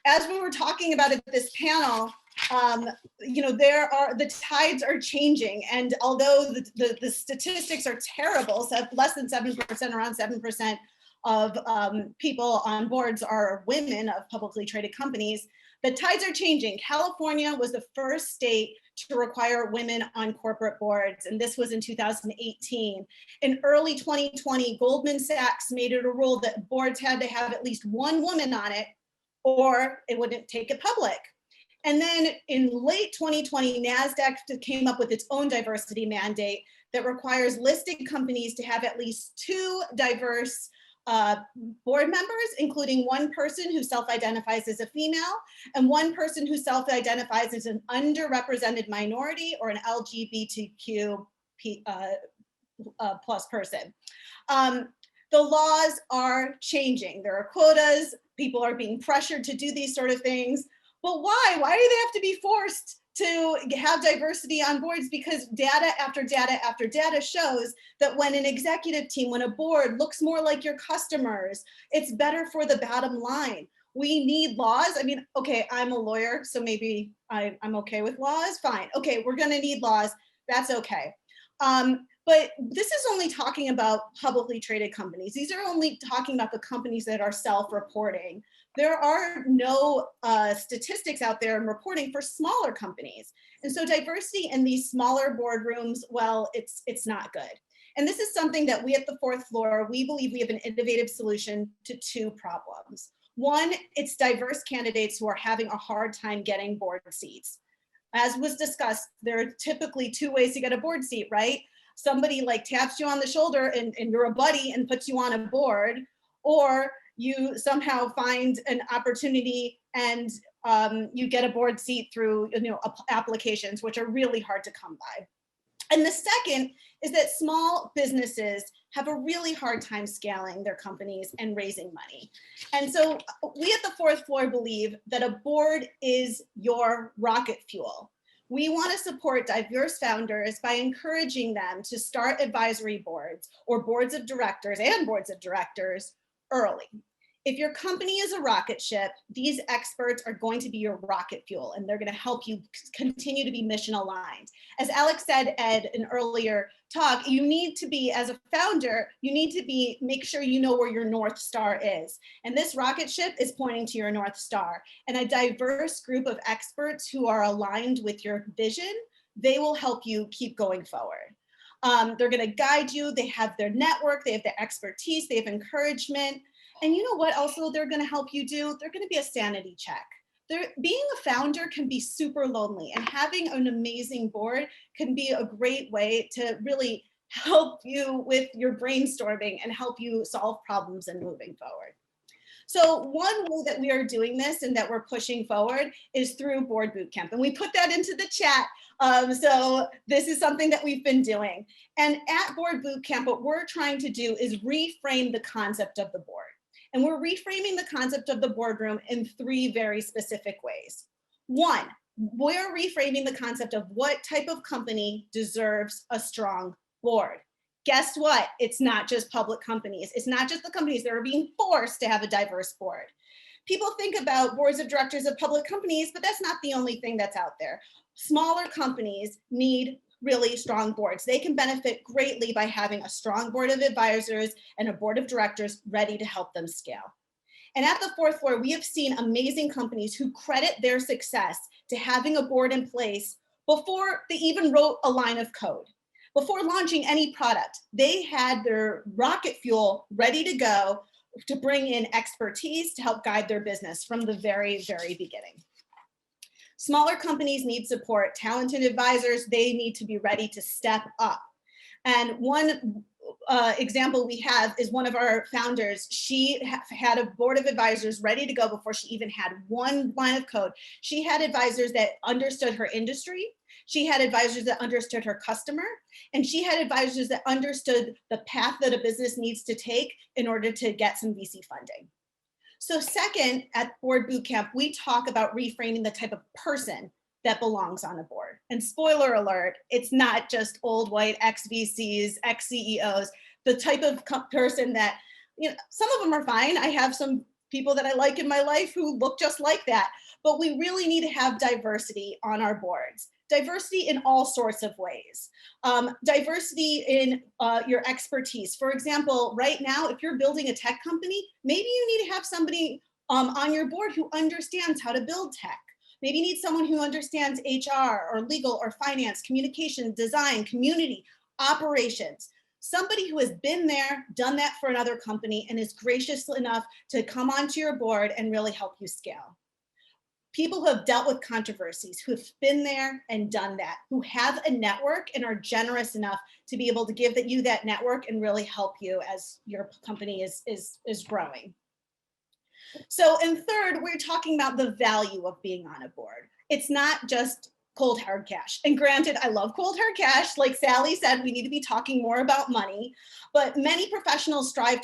as we were talking about at this panel, the tides are changing, and although the statistics are terrible, so less than 7%, around 7% of people on boards are women of publicly traded companies, the tides are changing. California was the first state to require women on corporate boards, and this was in 2018. In early 2020, Goldman Sachs made it a rule that boards had to have at least one woman on it, or it wouldn't take it public. And then in late 2020, NASDAQ came up with its own diversity mandate that requires listed companies to have at least 2 diverse board members, including one person who self-identifies as a female and one person who self-identifies as an underrepresented minority or an LGBTQ plus person. The laws are changing. There are quotas. People are being pressured to do these sort of things. But why? Why do they have to be forced to have diversity on boards? Because data after data after data shows that when an executive team, when a board looks more like your customers, it's better for the bottom line. We need laws. I mean, okay, I'm a lawyer, so maybe I'm okay with laws. Fine. Okay, we're going to need laws. That's okay. But this is only talking about publicly traded companies. These are only talking about the companies that are self-reporting. There are no statistics out there in reporting for smaller companies. And so diversity in these smaller boardrooms, well, it's not good. And this is something that we at the 4th floor, we believe we have an innovative solution to 2 problems. One, it's diverse candidates who are having a hard time getting board seats. As was discussed, there are typically 2 ways to get a board seat, right? Somebody like taps you on the shoulder and you're a buddy and puts you on a board, or you somehow find an opportunity and you get a board seat through applications, which are really hard to come by. And the second is that small businesses have a really hard time scaling their companies and raising money. And so we at the 4th floor believe that a board is your rocket fuel. We want to support diverse founders by encouraging them to start advisory boards or boards of directors and boards of directors early. If your company is a rocket ship, these experts are going to be your rocket fuel, and they're going to help you continue to be mission aligned. As Alex said at an earlier talk, you need to be, as a founder, you need to make sure you know where your North Star is. And this rocket ship is pointing to your North Star. And a diverse group of experts who are aligned with your vision, they will help you keep going forward. They're going to guide you. They have their network, they have the expertise, they have encouragement. And you know what also they're going to help you do? They're going to be a sanity check. Being a founder can be super lonely, and having an amazing board can be a great way to really help you with your brainstorming and help you solve problems and moving forward. So one way that we are doing this and that we're pushing forward is through Board Bootcamp. And we put that into the chat. So this is something that we've been doing. And at Board Bootcamp, what we're trying to do is reframe the concept of the board. And we're reframing the concept of the boardroom in 3 very specific ways. 1, we're reframing the concept of what type of company deserves a strong board. Guess what? It's not just public companies. It's not just the companies that are being forced to have a diverse board. People think about boards of directors of public companies, but that's not the only thing that's out there. Smaller companies need really strong boards. They can benefit greatly by having a strong board of advisors and a board of directors ready to help them scale. And at the 4th floor, we have seen amazing companies who credit their success to having a board in place before they even wrote a line of code. Before launching any product, they had their rocket fuel ready to go to bring in expertise to help guide their business from the very, very beginning. Smaller companies need support. Talented advisors, they need to be ready to step up. And one example we have is one of our founders. She had a board of advisors ready to go before she even had one line of code. She had advisors that understood her industry. She had advisors that understood her customer. And she had advisors that understood the path that a business needs to take in order to get some VC funding. So second, at Board Bootcamp, we talk about reframing the type of person that belongs on a board. And spoiler alert, it's not just old white ex-VCs, ex-CEOs, the type of person that, some of them are fine. I have some people that I like in my life who look just like that. But we really need to have diversity on our boards. Diversity in all sorts of ways. Diversity in your expertise. For example, right now, if you're building a tech company, maybe you need to have somebody on your board who understands how to build tech. Maybe you need someone who understands HR or legal or finance, communication, design, community, operations. Somebody who has been there, done that for another company, and is gracious enough to come onto your board and really help you scale. People who have dealt with controversies, who have been there and done that, who have a network and are generous enough to be able to give you that network and really help you as your company is growing. So, and third, we're talking about the value of being on a board. It's not just cold hard cash. And granted, I love cold hard cash. Like Sally said, we need to be talking more about money, but many professionals strive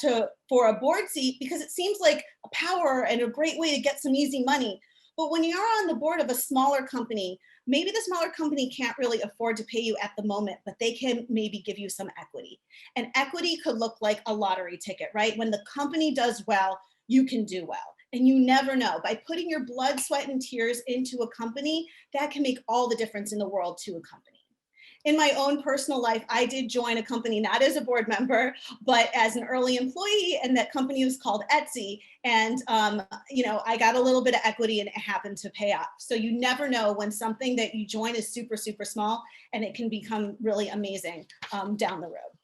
for a board seat because it seems like a power and a great way to get some easy money. But when you're on the board of a smaller company, maybe the smaller company can't really afford to pay you at the moment, but they can maybe give you some equity. And equity could look like a lottery ticket, right? When the company does well, you can do well. And you never know. By putting your blood, sweat, and tears into a company, that can make all the difference in the world to a company. In my own personal life, I did join a company, not as a board member, but as an early employee, and that company was called Etsy. And I got a little bit of equity and it happened to pay off. So you never know when something that you join is super, super small, and it can become really amazing down the road.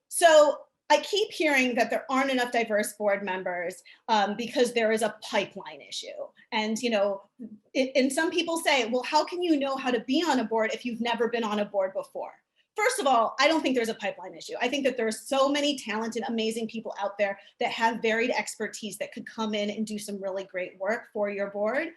So I keep hearing that there aren't enough diverse board members because there is a pipeline issue. And, and some people say, well, how can you know how to be on a board if you've never been on a board before? First of all, I don't think there's a pipeline issue. I think that there's so many talented, amazing people out there that have varied expertise that could come in and do some really great work for your board.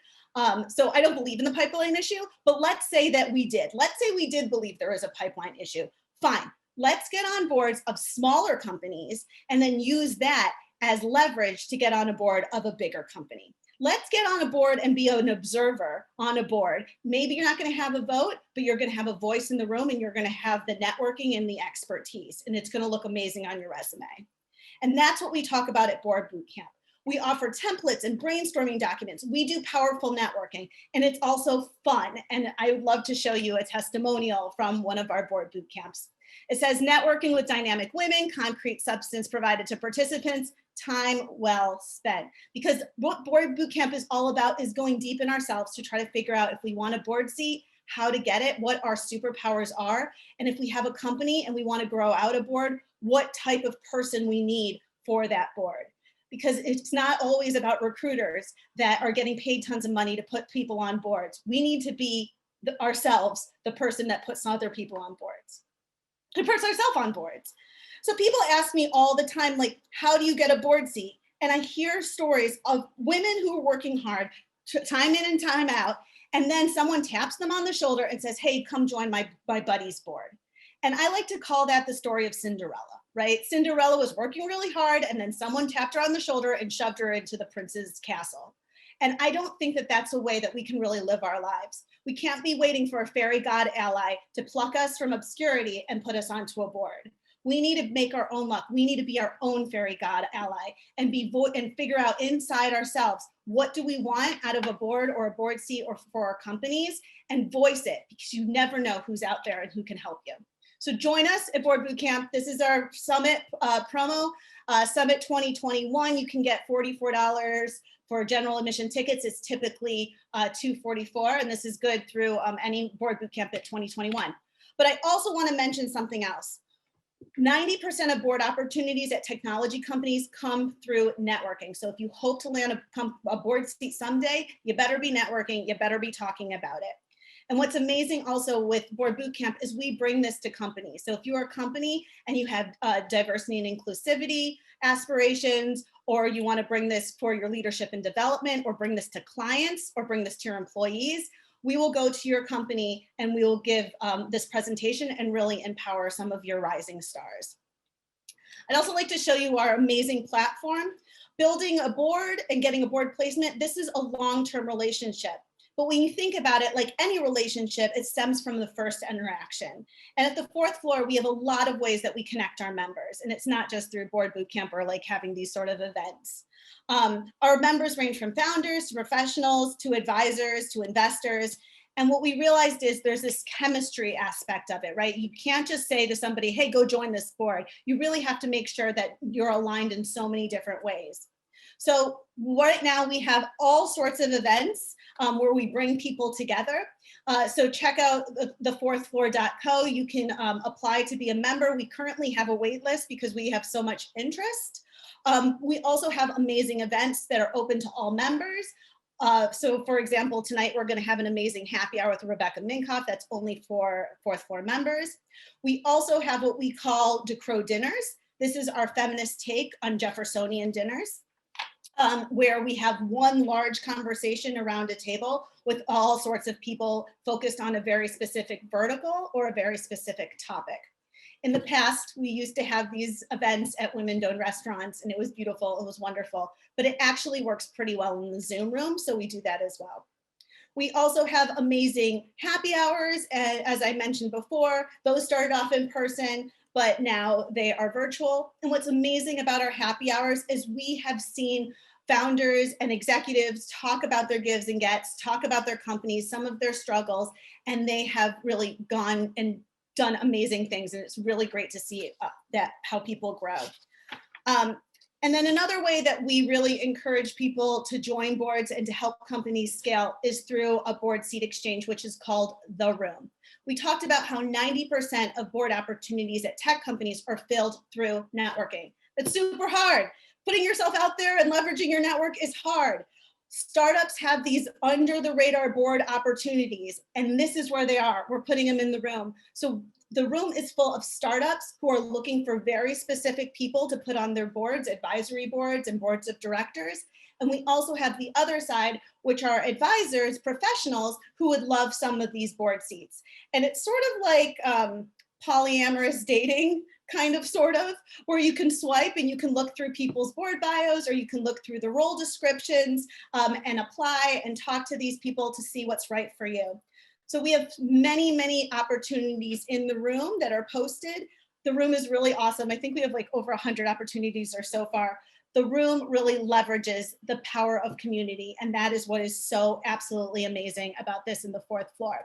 So I don't believe in the pipeline issue, but let's say that we did. Let's say we did believe there is a pipeline issue. Fine. Let's get on boards of smaller companies and then use that as leverage to get on a board of a bigger company. Let's get on a board and be an observer on a board. Maybe you're not going to have a vote, but you're going to have a voice in the room and you're going to have the networking and the expertise, and it's going to look amazing on your resume. And that's what we talk about at Board Bootcamp. We offer templates and brainstorming documents. We do powerful networking, and it's also fun. And I would love to show you a testimonial from one of our board boot camps. It says, networking with dynamic women, concrete substance provided to participants, time well spent. Because what Board Bootcamp is all about is going deep in ourselves to try to figure out if we want a board seat, how to get it, what our superpowers are, and if we have a company and we want to grow out a board, what type of person we need for that board. Because it's not always about recruiters that are getting paid tons of money to put people on boards. We need to be ourselves, the person that puts other people on boards. To put ourselves on boards. So people ask me all the time, like, how do you get a board seat? And I hear stories of women who are working hard, time in and time out, and then someone taps them on the shoulder and says, hey, come join my buddy's board. And I like to call that the story of Cinderella, right? Cinderella was working really hard, and then someone tapped her on the shoulder and shoved her into the prince's castle. And I don't think that that's a way that we can really live our lives. We can't be waiting for a fairy god ally to pluck us from obscurity and put us onto a board. We need to make our own luck. We need to be our own fairy god ally and figure out inside ourselves, what do we want out of a board or a board seat or for our companies, and voice it, because you never know who's out there and who can help you. So join us at Board Bootcamp. This is our summit promo, Summit 2021. You can get $44 for general admission tickets. It's typically $244, and this is good through any Board Bootcamp at 2021. But I also want to mention something else. 90% of board opportunities at technology companies come through networking. So if you hope to land a board seat someday, you better be networking, you better be talking about it. And what's amazing also with Board Bootcamp is we bring this to companies. So if you're a company and you have diversity and inclusivity aspirations, or you want to bring this for your leadership and development, or bring this to clients, or bring this to your employees, we will go to your company and we will give this presentation and really empower some of your rising stars. I'd also like to show you our amazing platform. Building a board and getting a board placement, this is a long-term relationship. But when you think about it, like any relationship, it stems from the first interaction. And at the fourth floor, we have a lot of ways that we connect our members. And it's not just through board boot camp or like having these sort of events. Our members range from founders to professionals to advisors to investors. And what we realized is there's this chemistry aspect of it, right? You can't just say to somebody, hey, go join this board. You really have to make sure that you're aligned in so many different ways. So right now we have all sorts of events where we bring people together. So check out thefourthfloor.co. You can apply to be a member. We currently have a wait list because we have so much interest. We also have amazing events that are open to all members. So for example, tonight we're going to have an amazing happy hour with Rebecca Minkoff. That's only for fourth floor members. We also have what we call DeCrow dinners. This is our feminist take on Jeffersonian dinners, where we have one large conversation around a table with all sorts of people focused on a very specific vertical or a very specific topic. In the past, we used to have these events at women-owned restaurants, and it was beautiful, it was wonderful, but it actually works pretty well in the Zoom room, so we do that as well. We also have amazing happy hours, and as I mentioned before, those started off in person, but now they are virtual. And what's amazing about our happy hours is we have seen founders and executives talk about their gives and gets, talk about their companies, some of their struggles, and they have really gone and done amazing things. And it's really great to see that how people grow. And then another way that we really encourage people to join boards and to help companies scale is through a board seat exchange, which is called The Room. We talked about how 90% of board opportunities at tech companies are filled through networking. It's super hard. Putting yourself out there and leveraging your network is hard. Startups have these under the radar board opportunities, and this is where they are. We're putting them in the room. So the room is full of startups who are looking for very specific people to put on their boards, advisory boards and boards of directors. And we also have the other side, which are advisors, professionals who would love some of these board seats. And it's sort of like polyamorous dating, kind of, sort of, where you can swipe and you can look through people's board bios, or you can look through the role descriptions and apply and talk to these people to see what's right for you. So we have many, many opportunities in the room that are posted. The room is really awesome. I think we have like over 100 opportunities or so far. The room really leverages the power of community, and that is what is so absolutely amazing about this in the fourth floor.